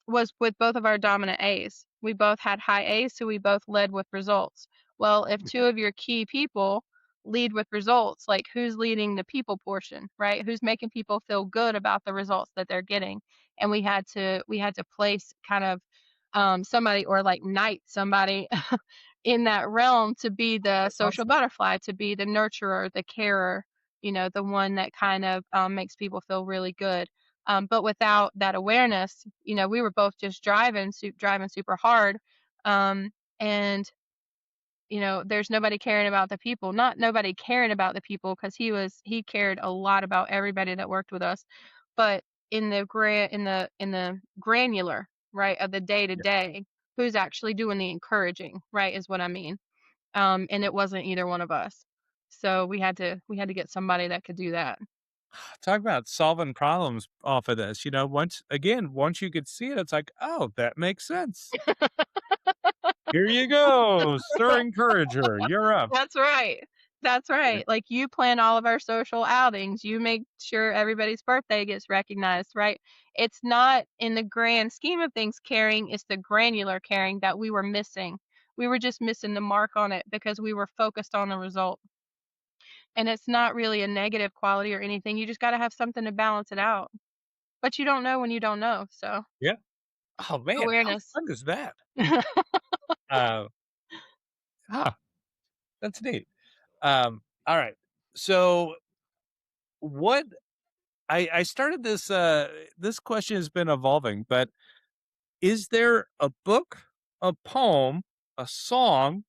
was with both of our dominant A's. We both had high A's, so we both led with results. Well, if two of your key people lead with results, like, who's leading the people portion, right? Who's making people feel good about the results that they're getting? And we had to place kind of somebody, or like knight somebody in that realm to be the That's social awesome. butterfly, to be the nurturer, the carer, the one that kind of makes people feel really good. But without that awareness, we were both just driving super hard. Um, and there's nobody caring about the people. Not nobody caring about the people, because he cared a lot about everybody that worked with us. But in the granular, right, of the day to Yeah. day, who's actually doing the encouraging, right, is what I mean. And it wasn't either one of us. So we had to get somebody that could do that. Talk about solving problems off of this. Once you could see it, it's like, oh, that makes sense. Here you go, Sir Encourager. You're up. That's right. That's Yeah. right. Like, you plan all of our social outings, you make sure everybody's birthday gets recognized, right? It's not in the grand scheme of things caring, it's the granular caring that we were missing. We were just missing the mark on it because we were focused on the result. And it's not really a negative quality or anything. You just got to have something to balance it out. But you don't know when you don't know. So, Yeah. Oh man, how awareness. fun is that? Uh, huh, that's neat. All right. So what I started this question has been evolving, but is there a book, a poem, a song,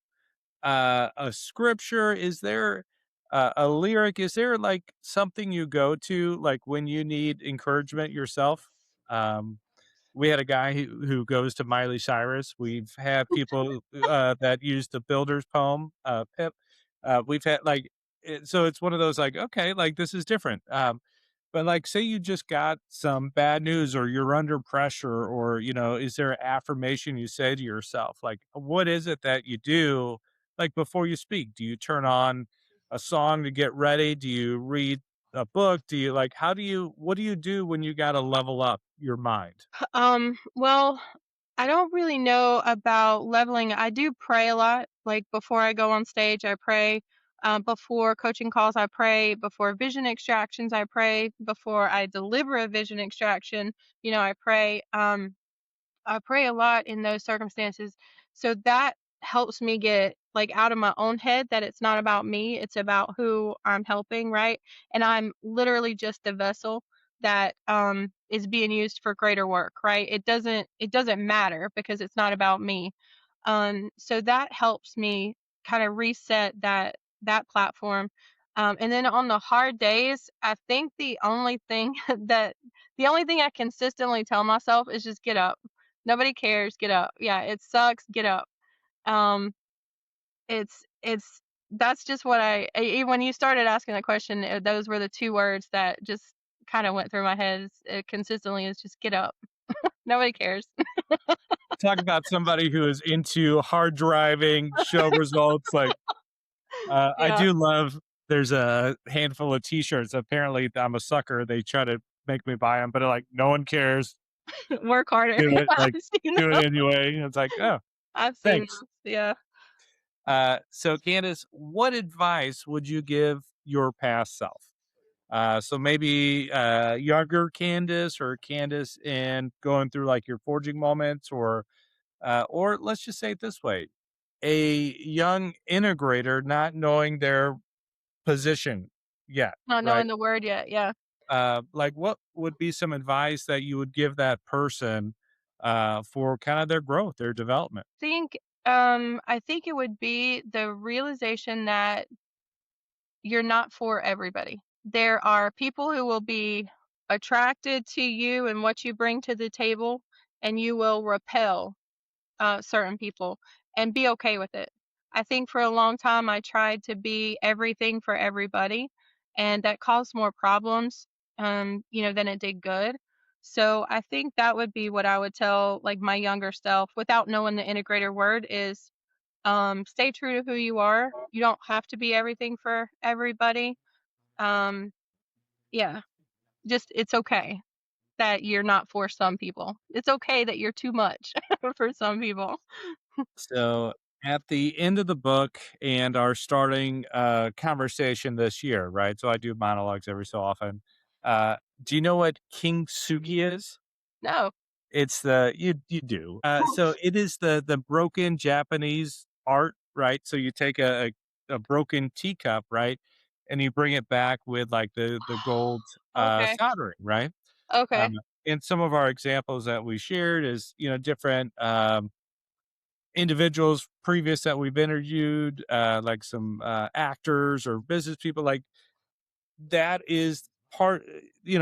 a scripture? Is there a lyric? Is there like something you go to like when you need encouragement yourself? Um, we had a guy who goes to Miley Cyrus. We've had people that use the Builder's poem, Pip. We've had so it's one of those like, okay, like this is different. But like, say you just got some bad news or you're under pressure, or, is there an affirmation you say to yourself? Like, what is it that you do like before you speak? Do you turn on a song to get ready? Do you read a book? Do you like, what do you do when you got to level up your mind? Well, I don't really know about leveling. I do pray a lot. Like, before I go on stage, I pray. Before coaching calls, I pray. Before vision extractions, I pray. Before I deliver a vision extraction, I pray. I pray a lot in those circumstances. So that helps me get like out of my own head that it's not about me, it's about who I'm helping, right? And I'm literally just the vessel that is being used for greater work, right? It doesn't matter because it's not about me. So that helps me kind of reset that platform. And then on the hard days, I think the only thing I consistently tell myself is just get up. Nobody cares, get up. Yeah, it sucks, get up. Um, it's that's just what when you started asking that question, those were the two words that just kind of went through my head. Consistently is just get up. Nobody cares. Talk about somebody who is into hard driving, show results. Like, I Yeah, do love. There's a handful of T-shirts. Apparently, I'm a sucker. They try to make me buy them, but like, no one cares. work harder. Do it. I've Like, seen do it them. anyway. It's like, oh, I've seen thanks. those. Yeah. So Candace, what advice would you give your past self? So maybe younger Candace, or Candace in going through like your forging moments, or let's just say it this way: a young integrator not knowing their position yet, Not right? knowing the word yet. Yeah. Like, what would be some advice that you would give that person for kind of their growth, their development? Think I think it would be the realization that you're not for everybody. There are people who will be attracted to you and what you bring to the table, and you will repel certain people, and be okay with it. I think for a long time I tried to be everything for everybody, and that caused more problems, than it did good. So I think that would be what I would tell like my younger self without knowing the integrator word is stay true to who you are. You don't have to be everything for everybody. Um, yeah, just it's okay that you're not for some people. It's okay that you're too much for some people. So at the end of the book and our starting conversation this year, right? So I do monologues every so often. Do you know what King Sugi is? No. It's the you do. So it is the broken Japanese art, right? So you take a broken teacup, right? And you bring it back with like the gold Okay. soldering, right? Okay. Um, and some of our examples that we shared is, different individuals previous that we've interviewed, like some actors or business people, like that is part,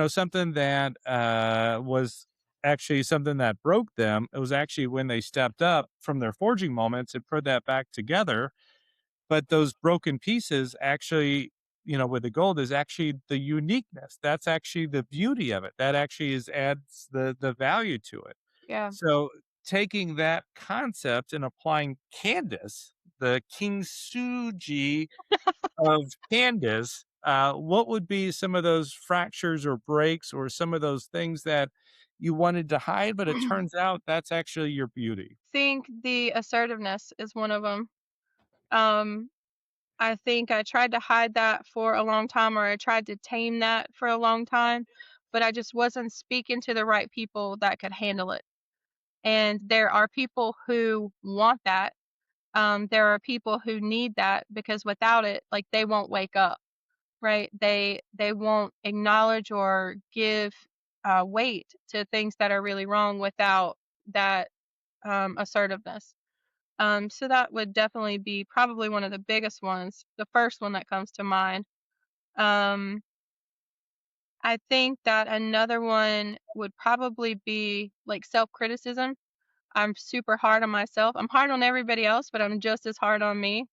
something that was actually something that broke them. It was actually when they stepped up from their forging moments and put that back together. But those broken pieces actually, with the gold is actually the uniqueness. That's actually the beauty of it. That actually adds the value to it. Yeah. So taking that concept and applying Candace, the King Suji of Candace, what would be some of those fractures or breaks or some of those things that you wanted to hide, but it turns out that's actually your beauty? Think the assertiveness is one of them. Um, I think I tried to hide that for a long time, or I tried to tame that for a long time, but I just wasn't speaking to the right people that could handle it. And there are people who want that. There are people who need that because without it, like they won't wake up, right? They won't acknowledge or give weight to things that are really wrong without that assertiveness. So that would definitely be probably one of the biggest ones, the first one that comes to mind. Um, I think that another one would probably be like self-criticism. I'm super hard on myself. I'm hard on everybody else, but I'm just as hard on me.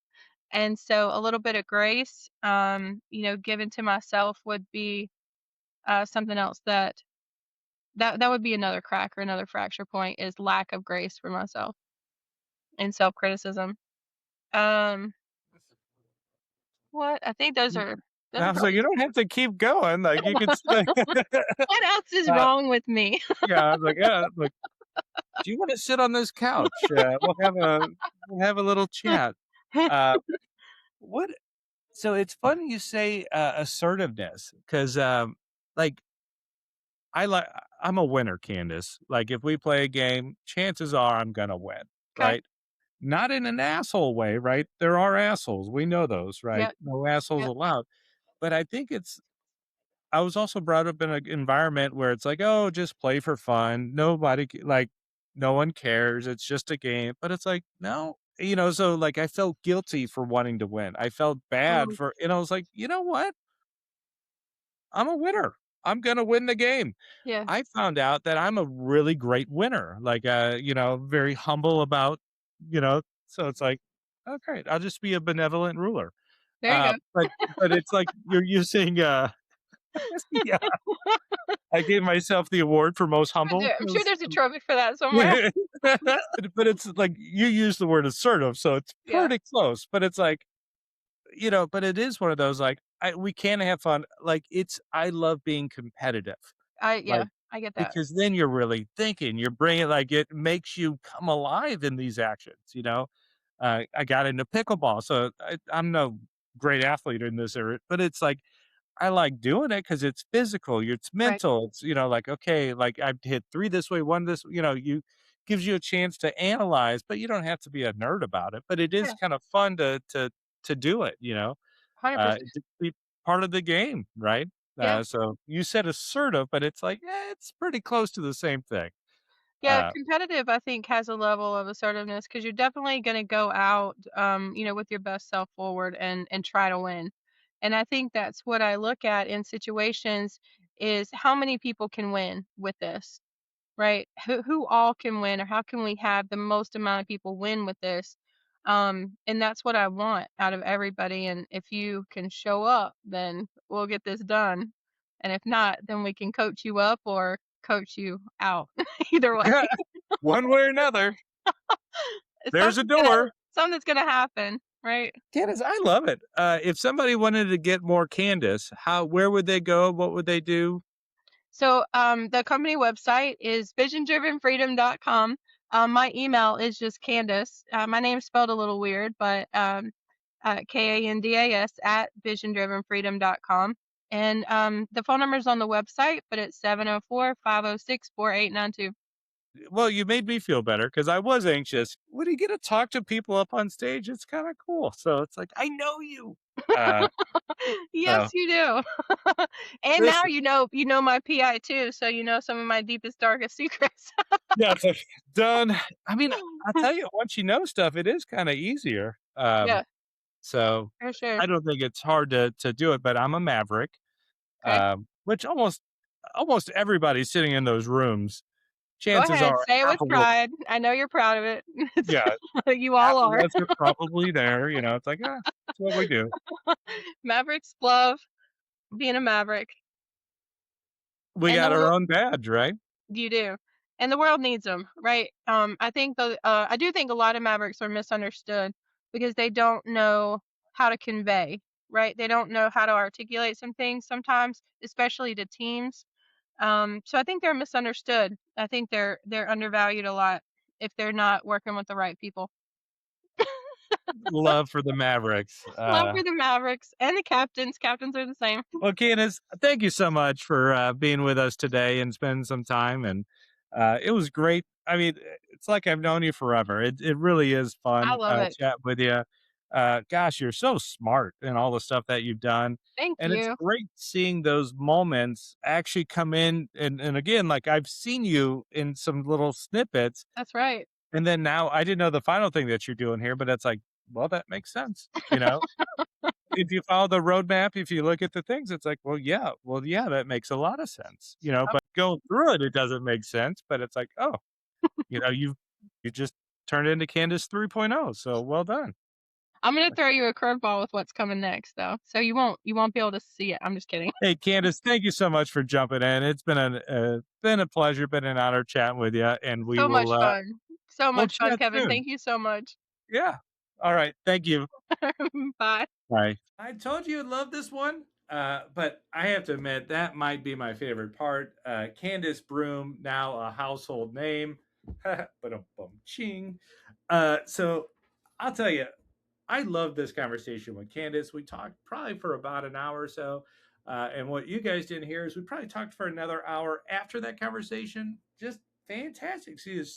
And so a little bit of grace, given to myself would be something else that would be another crack or another fracture point is lack of grace for myself and self-criticism. Um, what? I think those I are was like, probably you don't have to keep going. Like you could say, what else is uh, wrong with me? yeah, I was like, yeah, like, do you want to sit on this couch? We'll have a little chat. Uh, what? So it's funny you say assertiveness because, like, I like I'm a winner, Candace. Like, if we play a game, chances are I'm gonna win, Okay. right? Not in an asshole way, right? There are assholes. We know those, right? Yep. No assholes Yep. allowed. But I think I was also brought up in an environment where it's like, "Oh, just play for fun. No one cares. It's just a game." But it's like, "No." So, like, I felt guilty for wanting to win. I felt bad Mm, I was like, "You know what? I'm a winner. I'm gonna win the game." yeah. I found out that I'm a really great winner, like, very humble about, so it's like, "Okay, I'll just be a benevolent ruler." There you go. But it's like you're using, yeah. I gave myself the award for most humble I'm sure 'cause there's a trophy for that somewhere. but it's like you use the word assertive, so it's Yeah. pretty close, but it's like, but it is one of those, like, we can have fun, like, I love being competitive, Yeah, like, I get that. because then you're really thinking, your brain, like, it makes you come alive in these actions. I got into pickleball, so I'm no great athlete in this area, but it's like I like doing it because it's physical, it's Right. mental, it's, like, okay, like, I've hit 3 this way, 1 this you gives you a chance to analyze, but you don't have to be a nerd about it, but it is Yeah. kind of fun to do it. 100%. To be part of the game, right? Yeah. So you said assertive, but it's like, it's pretty close to the same thing. Yeah, Uh competitive, I think, has a level of assertiveness because 'cause you're definitely gonna go out, with your best self forward and try to win. And I think that's what I look at in situations is how many people can win with this, right? Who all can win, or how can we have the most amount of people win with this? And that's what I want out of everybody, and if you can show up, then we'll get this done, and if not, then we can coach you up or coach you out. Either way. One way or another, It's there's a door. something that's gonna happen, right? Candace, I love it. If somebody wanted to get more Candace, where would they go? What would they do? So, the company website is visiondrivenfreedom.com. My email is just Candace. My name's spelled a little weird, but Kandas at visiondrivenfreedom.com. And the phone number's on the website, but it's 704-506-4892. Well, you made me feel better because I was anxious. When you get to talk to people up on stage, it's kind of cool. So it's like, I know you. Uh, Yes, so you do. And this, now you know my PI too, so you know some of my deepest, darkest secrets. yeah, it's like done. I mean, I'll tell you, once you know stuff, it is kind of easier. Yeah, So for sure. I don't think it's hard to do it, but I'm a maverick, Okay. which almost everybody sitting in those rooms, Go chances ahead, are say it half with of us, pride. I know you're proud of it. It's yeah, you half all of are. us are probably there. You know, it's like, it's what we do. Mavericks love being a maverick, We and the got our world own badge, right? you do, and the world needs them, right? I do think a lot of mavericks are misunderstood because they don't know how to convey, right? They don't know how to articulate some things sometimes, especially to teams. So I think they're misunderstood. I think they're undervalued a lot if they're not working with the right people. Love for the Mavericks. Love for the Mavericks and the captains. Captains are the same. Well, Candace, thank you so much for being with us today and spending some time. And it was great. I mean, it's like I've known you forever. It really is I fun love it. chat with you. Gosh, you're so smart in all the stuff that you've done. Thank And it's you. great seeing those moments actually come in. And again, like I've seen you in some little snippets. That's right. And then now I didn't know the final thing that you're doing here, but it's like, well, that makes sense. You know, if you follow the roadmap, if you look at the things, it's like, well, yeah, that makes a lot of sense, you know, Yep. but going through it, it doesn't make sense. But it's like, oh, you just turned into Candace 3.0. So well done. I'm gonna throw you a curveball with what's coming next, though, so you won't be able to see it. I'm just kidding. Hey, Candace, thank you so much for jumping in. It's been a pleasure, been an honor chatting with you, and So much fun. So we'll much fun, chat Kevin. soon. Thank you so much. Yeah. All right. Thank you. Bye. Bye. I told you you'd love this one. But I have to admit, that might be my favorite part. Kandas Broome, now a household name. But ching. So I'll tell you, I love this conversation with Candace. We talked probably for about an hour or so. And what you guys didn't hear is we probably talked for another hour after that conversation. Just fantastic. She is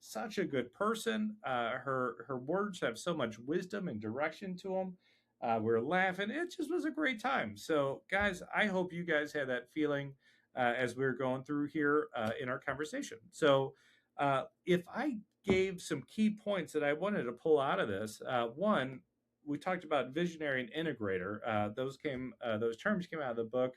such a good person. Her words have so much wisdom and direction to them. We're laughing. It just was a great time. So, guys, I hope you guys had that feeling as we are going through here in our conversation. So, if I gave some key points that I wanted to pull out of this, one, we talked about visionary and integrator. Those terms came out of the book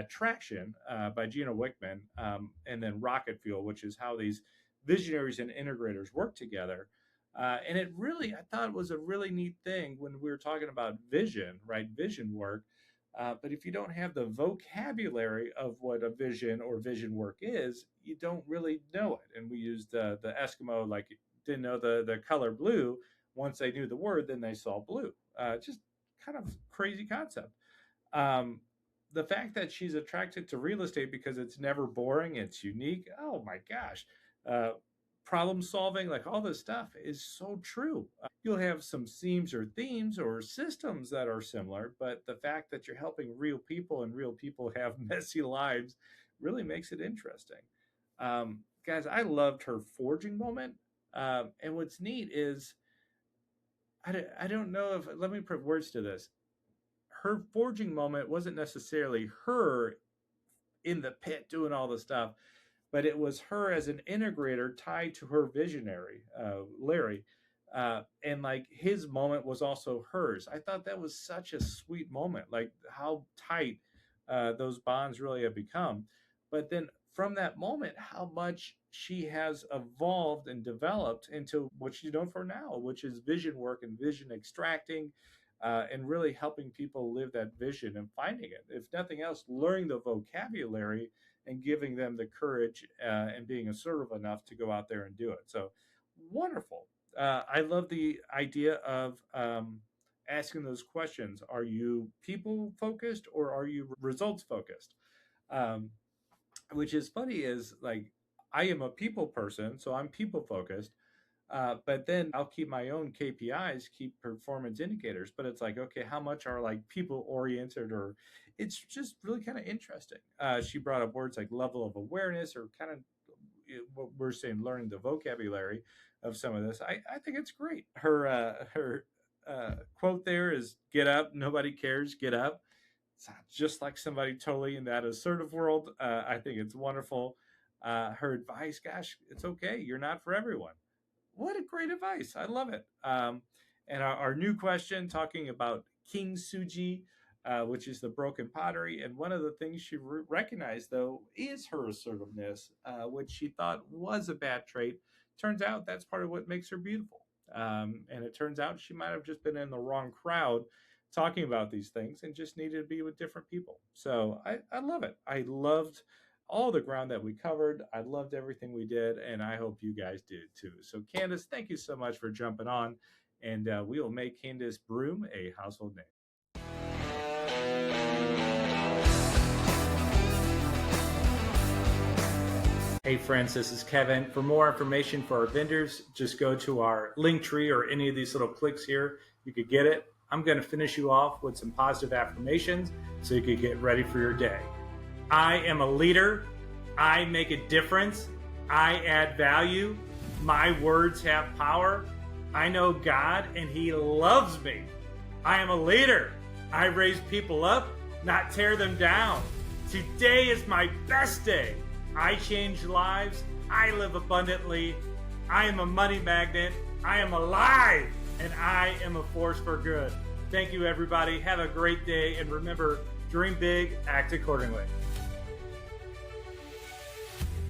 Traction by Gino Wickman, and then Rocket Fuel, which is how these visionaries and integrators work together. And it really, I thought it was a really neat thing when we were talking about vision, right? Vision work. But if you don't have the vocabulary of what a vision or vision work is, you don't really know it. And we used the Eskimo, like didn't know the color blue. Once they knew the word, then they saw blue. Just kind of crazy concept. Um, the fact that she's attracted to real estate because it's never boring, it's unique. Oh my gosh. Uh, Problem solving, like all this stuff is so true. You'll have some themes or systems that are similar, but the fact that you're helping real people and real people have messy lives really makes it interesting. Guys, I loved her forging moment. And what's neat is, I don't know if, let me put words to this. Her forging moment wasn't necessarily her in the pit doing all the stuff, but it was her as an integrator tied to her visionary, Larry. And like his moment was also hers. I thought that was such a sweet moment, like how tight those bonds really have become. But then from that moment, how much she has evolved and developed into what she's known for now, which is vision work and vision extracting, and really helping people live that vision and finding it. If nothing else, learning the vocabulary and giving them the courage and being assertive enough to go out there and do it. So wonderful. I love the idea of asking those questions. Are you people focused or are you results focused? Um, which is funny is like I am a people person, so I'm people focused. But then I'll keep my own KPIs, keep performance indicators. But it's like, okay, how much are like people oriented, or it's just really kind of interesting. She brought up words like level of awareness or kind of what we're saying, learning the vocabulary of some of this. I think it's great. Her quote there is, "Get up, nobody cares. Get up." Sounds just like somebody totally in that assertive world. I think it's wonderful. Her advice, gosh, it's okay. You're not for everyone. What a great advice. I love it. And our new question, talking about King Suji, which is the broken pottery. And one of the things she recognized, though, is her assertiveness, which she thought was a bad trait. Turns out that's part of what makes her beautiful. And it turns out she might have just been in the wrong crowd talking about these things and just needed to be with different people. So I love it. I loved all the ground that we covered. I loved everything we did, and I hope you guys did too. So, Kandas, thank you so much for jumping on, and we will make Kandas Broome a household name. Hey friends, this is Kevin. For more information for our vendors, just go to our link tree or any of these little clicks here. You could get it. I'm going to finish you off with some positive affirmations so you could get ready for your day. I am a leader. I make a difference. I add value. My words have power. I know God and He loves me. I am a leader. I raise people up, not tear them down. Today is my best day. I change lives. I live abundantly. I am a money magnet. I am alive, and I am a force for good. Thank you, everybody. Have a great day, and remember, dream big, act accordingly.